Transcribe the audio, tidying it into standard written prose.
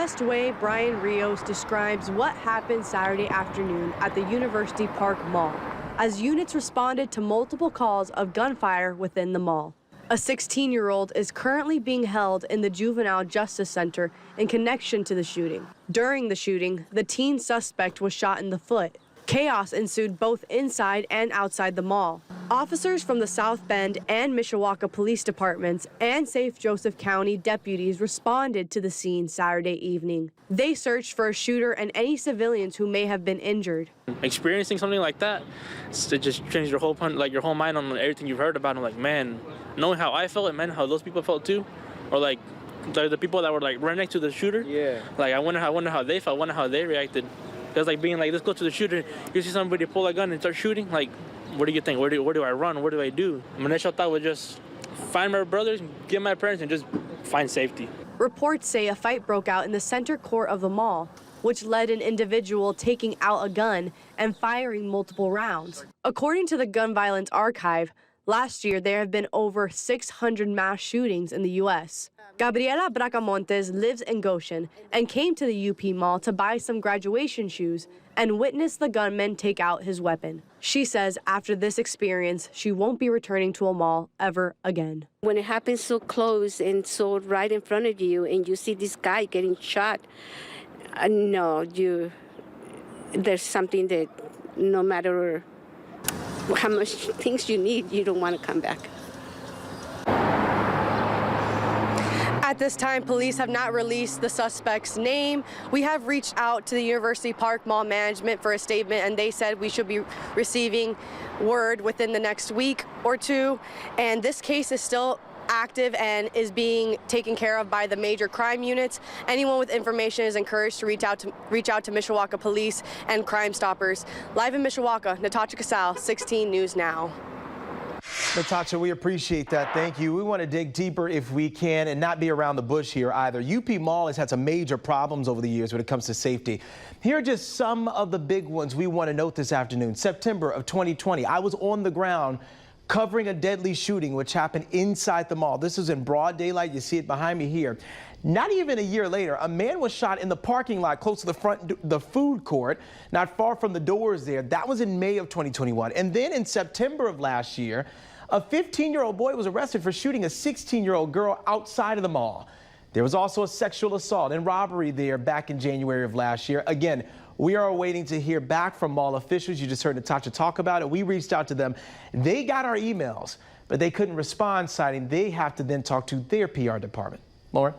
best way Brian Rios describes what happened Saturday afternoon at the University Park Mall, as units responded to multiple calls of gunfire within the mall. A 16-year-old is currently being held in the Juvenile Justice Center in connection to the shooting. During the shooting, the teen suspect was shot in the foot. Chaos ensued both inside and outside the mall. Officers from the South Bend and Mishawaka police departments and St. Joseph County deputies responded to the scene Saturday evening. They searched for a shooter and any civilians who may have been injured. Experiencing something like that, it just changed your whole mind on everything you've heard about. I'm like, man, knowing how I felt and man, how those people felt too, or like the people that were like right next to the shooter. Yeah. Like I wonder how they felt. I wonder how they reacted. It's like being like, let's go to the shooter. You see somebody pull a gun and start shooting. Like, what do you think? Where do I run? What do I do? My initial thought was just find my brothers, get my parents, and just find safety. Reports say a fight broke out in the center court of the mall, which led an individual taking out a gun and firing multiple rounds. According to the Gun Violence Archive, last year there have been over 600 mass shootings in the U.S. Gabriela Bracamontes lives in Goshen and came to the UP Mall to buy some graduation shoes and witnessed the gunman take out his weapon. She says after this experience, she won't be returning to a mall ever again. When it happens so close and so right in front of you and you see this guy getting shot, there's something that no matter how much things you need, you don't want to come back. At this time, police have not released the suspect's name. We have reached out to the University Park Mall management for a statement, and they said we should be receiving word within the next week or two. And this case is still active and is being taken care of by the major crime units. Anyone with information is encouraged to reach out to Mishawaka Police and Crime Stoppers. Live in Mishawaka, Natasha Casal, 16 News Now. Natasha, we appreciate that. Thank you. We want to dig deeper if we can and not be around the bush here either. UP Mall has had some major problems over the years when it comes to safety. Here are just some of the big ones we want to note this afternoon. September of 2020, I was on the ground covering a deadly shooting which happened inside the mall. This is in broad daylight. You see it behind me here. Not even a year later, a man was shot in the parking lot close to the food court, not far from the doors there. That was in May of 2021. And then in September of last year, a 15-year-old boy was arrested for shooting a 16-year-old girl outside of the mall. There was also a sexual assault and robbery there back in January of last year. Again, we are waiting to hear back from mall officials. You just heard Natasha talk about it. We reached out to them. They got our emails, but they couldn't respond, citing they have to then talk to their PR department. Lauren?